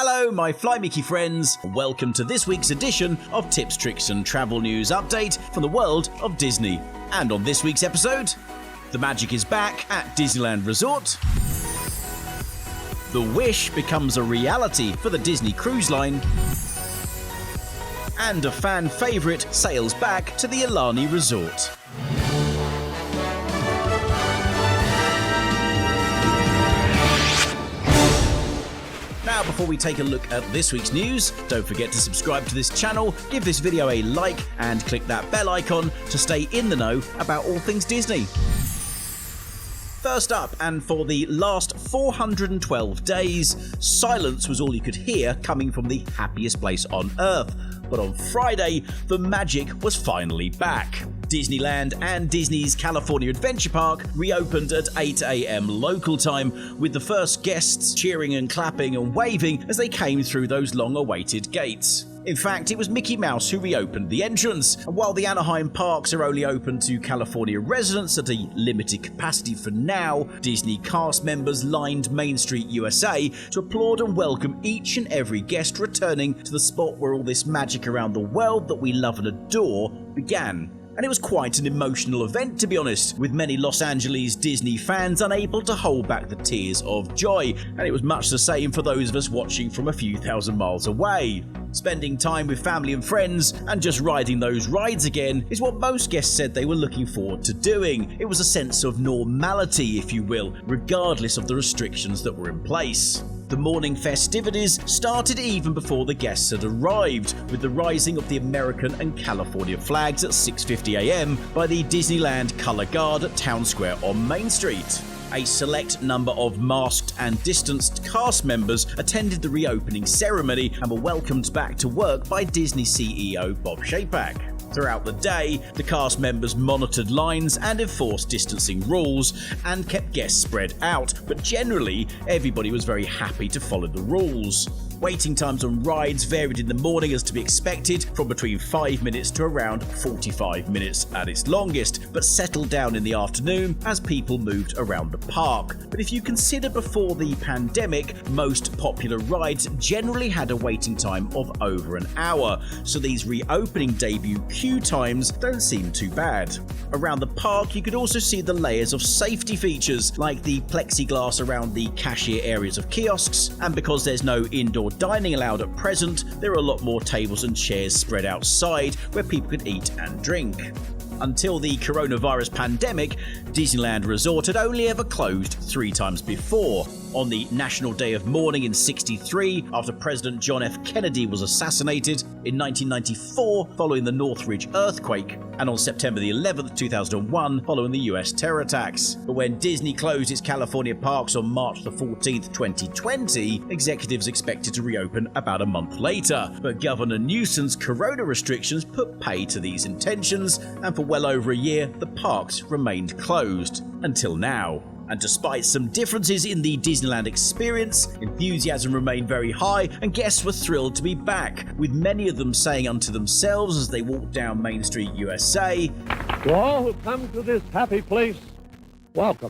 Hello, my Fly Mickey friends. Welcome to this week's edition of Tips, Tricks and Travel News Update from the world of Disney. And on this week's episode, the magic is back at Disneyland Resort. The wish becomes a reality for the Disney Cruise Line. And a fan favourite sails back to the Aulani Resort. Now, before we take a look at this week's news, don't forget to subscribe to this channel, give this video a like, and click that bell icon to stay in the know about all things Disney. First up, and for the last 412 days, silence was all you could hear coming from the happiest place on Earth. But on Friday, the magic was finally back. Disneyland and Disney's California Adventure Park reopened at 8 a.m. local time, with the first guests cheering and clapping and waving as they came through those long-awaited gates. In fact, it was Mickey Mouse who reopened the entrance, and while the Anaheim parks are only open to California residents at a limited capacity for now, Disney cast members lined Main Street, USA to applaud and welcome each and every guest returning to the spot where all this magic around the world that we love and adore began. And it was quite an emotional event, to be honest, with many Los Angeles Disney fans unable to hold back the tears of joy, and it was much the same for those of us watching from a few thousand miles away. Spending time with family and friends and just riding those rides again is what most guests said they were looking forward to doing. It was a sense of normality, if you will, regardless of the restrictions that were in place. The morning festivities started even before the guests had arrived, with the rising of the American and California flags at 6:50 a.m. by the Disneyland Color Guard at Town Square on Main Street. A select number of masked and distanced cast members attended the reopening ceremony and were welcomed back to work by Disney CEO Bob Chapek. Throughout the day, the cast members monitored lines and enforced distancing rules and kept guests spread out, but generally, everybody was very happy to follow the rules. Waiting times on rides varied in the morning as to be expected, from between 5 minutes to around 45 minutes at its longest, but settled down in the afternoon as people moved around the park. But if you consider before the pandemic, most popular rides generally had a waiting time of over an hour, so these reopening debut queue times don't seem too bad. Around the park, you could also see the layers of safety features, like the plexiglass around the cashier areas of kiosks, and because there's no indoor dining allowed at present, there are a lot more tables and chairs spread outside where people could eat and drink. Until the coronavirus pandemic, Disneyland Resort had only ever closed 3 times before. On the National Day of Mourning in '63, after President John F. Kennedy was assassinated, in 1994 following the Northridge earthquake, and on September the 11th, 2001 following the US terror attacks. But when Disney closed its California parks on March the 14th, 2020, executives expected to reopen about a month later. But Governor Newsom's corona restrictions put pay to these intentions, and for well over a year, the parks remained closed. Until now. And despite some differences in the Disneyland experience, enthusiasm remained very high and guests were thrilled to be back, with many of them saying unto themselves as they walked down Main Street, USA, "To all who come to this happy place, welcome."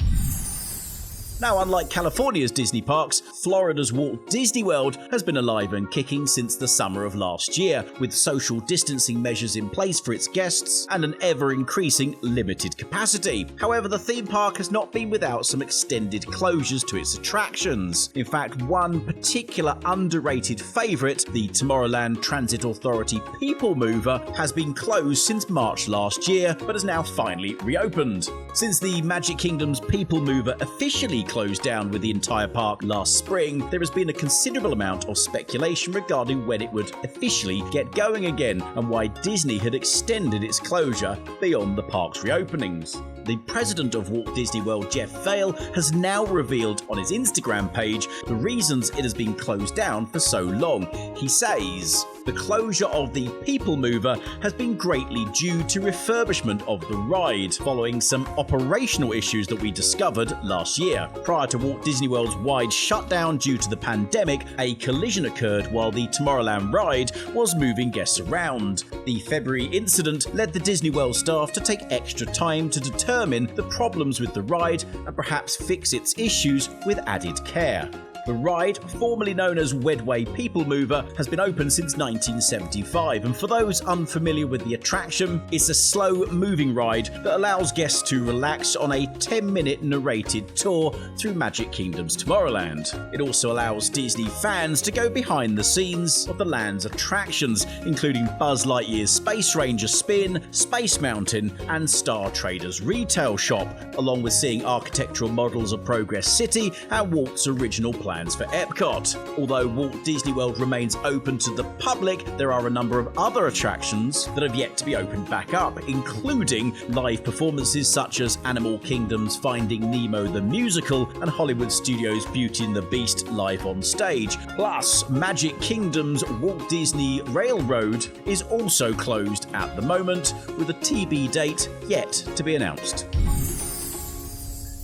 Now, unlike California's Disney parks, Florida's Walt Disney World has been alive and kicking since the summer of last year, with social distancing measures in place for its guests and an ever-increasing limited capacity. However, the theme park has not been without some extended closures to its attractions. In fact, one particular underrated favourite, the Tomorrowland Transit Authority People Mover, has been closed since March last year, but has now finally reopened. Since the Magic Kingdom's People Mover officially closed down with the entire park last spring, there has been a considerable amount of speculation regarding when it would officially get going again and why Disney had extended its closure beyond the park's reopenings. The president of Walt Disney World, Jeff Vail, has now revealed on his Instagram page the reasons it has been closed down for so long. He says, "The closure of the People Mover has been greatly due to refurbishment of the ride, following some operational issues that we discovered last year. Prior to Walt Disney World's wide shutdown due to the pandemic, a collision occurred while the Tomorrowland ride was moving guests around. The February incident led the Disney World staff to take extra time to determine the problems with the ride and perhaps fix its issues with added care. The ride, formerly known as Wedway People Mover, has been open since 1975, and for those unfamiliar with the attraction, it's a slow-moving ride that allows guests to relax on a 10-minute narrated tour through Magic Kingdom's Tomorrowland. It also allows Disney fans to go behind the scenes of the land's attractions, including Buzz Lightyear's Space Ranger Spin, Space Mountain, and Star Traders Retail Shop, along with seeing architectural models of Progress City and Walt's original plans for Epcot. Although Walt Disney World remains open to the public, there are a number of other attractions that have yet to be opened back up, including live performances such as Animal Kingdom's Finding Nemo the Musical and Hollywood Studios' Beauty and the Beast live on stage. Plus, Magic Kingdom's Walt Disney Railroad is also closed at the moment, with a TB date yet to be announced.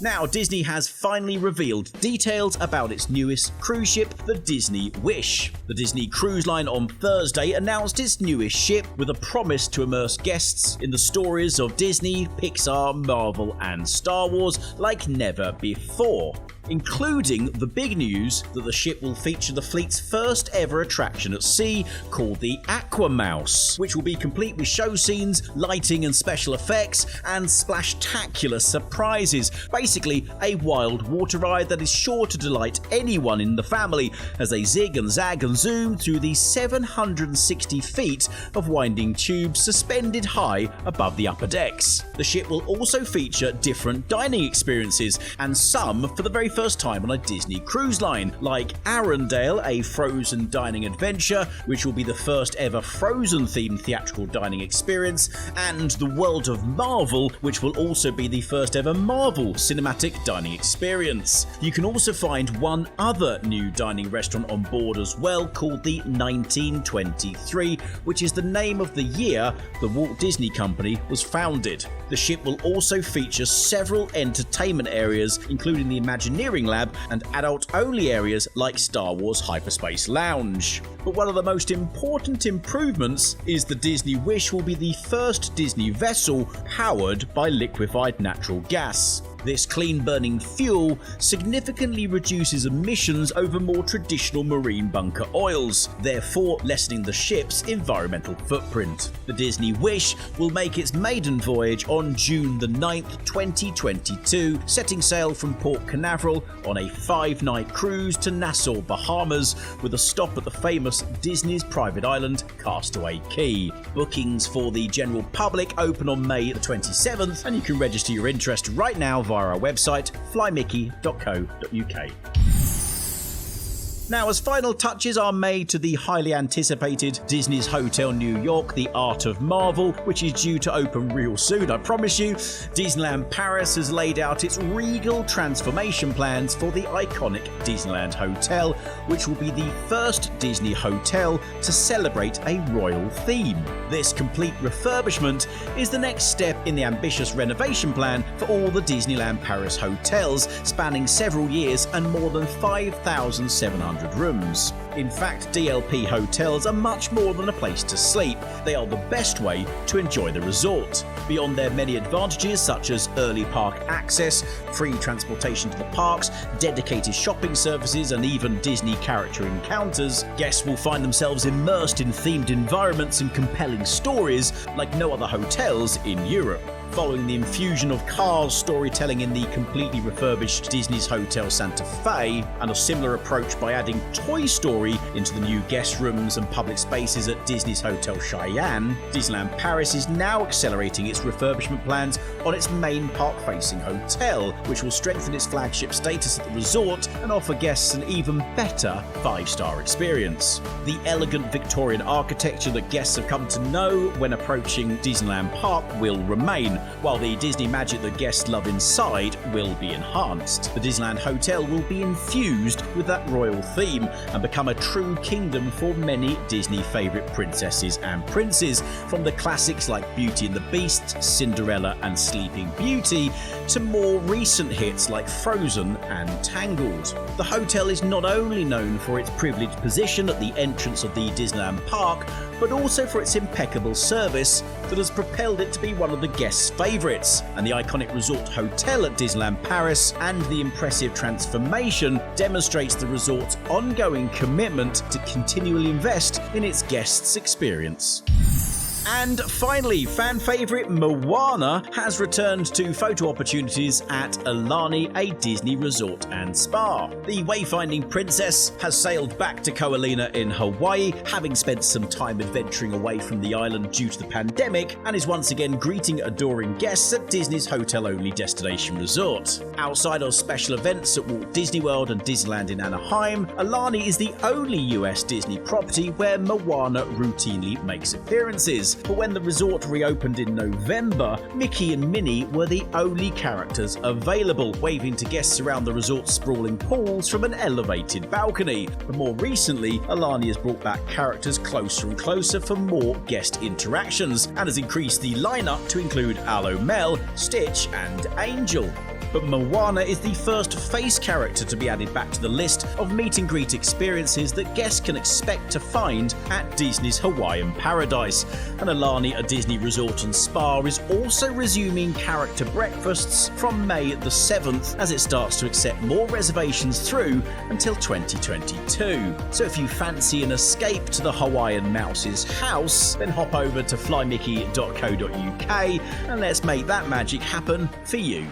Now, Disney has finally revealed details about its newest cruise ship, the Disney Wish. The Disney Cruise Line on Thursday announced its newest ship with a promise to immerse guests in the stories of Disney, Pixar, Marvel, and Star Wars like never before, including the big news that the ship will feature the fleet's first ever attraction at sea called the Aqua Mouse, which will be complete with show scenes, lighting and special effects, and splashtacular surprises. Basically, a wild water ride that is sure to delight anyone in the family as they zig and zag and zoom through the 760 feet of winding tubes suspended high above the upper decks. The ship will also feature different dining experiences, and some for the very first time on a Disney cruise line, like Arendelle, a Frozen dining adventure, which will be the first ever Frozen-themed theatrical dining experience, and the World of Marvel, which will also be the first ever Marvel cinematic dining experience. You can also find one other new dining restaurant on board as well, called the 1923, which is the name of the year the Walt Disney Company was founded. The ship will also feature several entertainment areas, including the Imagineering Lab and adult-only areas like Star Wars Hyperspace Lounge. But one of the most important improvements is the Disney Wish will be the first Disney vessel powered by liquefied natural gas. This clean-burning fuel significantly reduces emissions over more traditional marine bunker oils, therefore lessening the ship's environmental footprint. The Disney Wish will make its maiden voyage on June the 9th, 2022, setting sail from Port Canaveral on a 5-night cruise to Nassau, Bahamas, with a stop at the famous Disney's private island, Castaway Cay. Bookings for the general public open on May the 27th, and you can register your interest right now via our website, flymickey.co.uk. Now, as final touches are made to the highly anticipated Disney's Hotel New York, The Art of Marvel, which is due to open real soon, I promise you, Disneyland Paris has laid out its regal transformation plans for the iconic Disneyland Hotel, which will be the first Disney hotel to celebrate a royal theme. This complete refurbishment is the next step in the ambitious renovation plan for all the Disneyland Paris hotels, spanning several years and more than 5,700 rooms. In fact, DLP hotels are much more than a place to sleep. They are the best way to enjoy the resort. Beyond their many advantages such as early park access, free transportation to the parks, dedicated shopping services, and even Disney character encounters, guests will find themselves immersed in themed environments and compelling stories like no other hotels in Europe. Following the infusion of Cars storytelling in the completely refurbished Disney's Hotel Santa Fe, and a similar approach by adding Toy Story into the new guest rooms and public spaces at Disney's Hotel Cheyenne, Disneyland Paris is now accelerating its refurbishment plans on its main park-facing hotel, which will strengthen its flagship status at the resort and offer guests an even better 5-star experience. The elegant Victorian architecture that guests have come to know when approaching Disneyland Park will remain, while the Disney magic that guests love inside will be enhanced. The Disneyland Hotel will be infused with that royal theme and become a true kingdom for many Disney favourite princesses and princes, from the classics like Beauty and the Beast, Cinderella and Sleeping Beauty, to more recent hits like Frozen and Tangled. The hotel is not only known for its privileged position at the entrance of the Disneyland Park, but also for its impeccable service that has propelled it to be one of the guests' guests' favourites, and the iconic resort hotel at Disneyland Paris and the impressive transformation demonstrates the resort's ongoing commitment to continually invest in its guests' experience. And finally, fan favourite Moana has returned to photo opportunities at Aulani, a Disney resort and spa. The wayfinding princess has sailed back to Ko Olina in Hawaii, having spent some time adventuring away from the island due to the pandemic, and is once again greeting adoring guests at Disney's hotel-only destination resort. Outside of special events at Walt Disney World and Disneyland in Anaheim, Aulani is the only US Disney property where Moana routinely makes appearances. But when the resort reopened in November, Mickey and Minnie were the only characters available, waving to guests around the resort's sprawling pools from an elevated balcony. But more recently, Aulani has brought back characters closer and closer for more guest interactions, and has increased the lineup to include Aloe Mel, Stitch, and Angel. But Moana is the first face character to be added back to the list of meet and greet experiences that guests can expect to find at Disney's Hawaiian Paradise. And Aulani, a Disney resort and spa, is also resuming character breakfasts from May the 7th as it starts to accept more reservations through until 2022. So if you fancy an escape to the Hawaiian Mouse's house, then hop over to flymickey.co.uk and let's make that magic happen for you.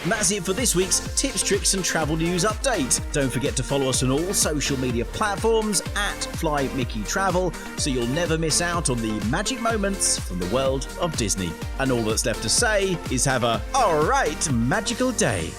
And that's it for this week's Tips, Tricks and Travel News Update. Don't forget to follow us on all social media platforms at FlyMickeyTravel so you'll never miss out on the magic moments from the world of Disney. And all that's left to say is have a alright magical day.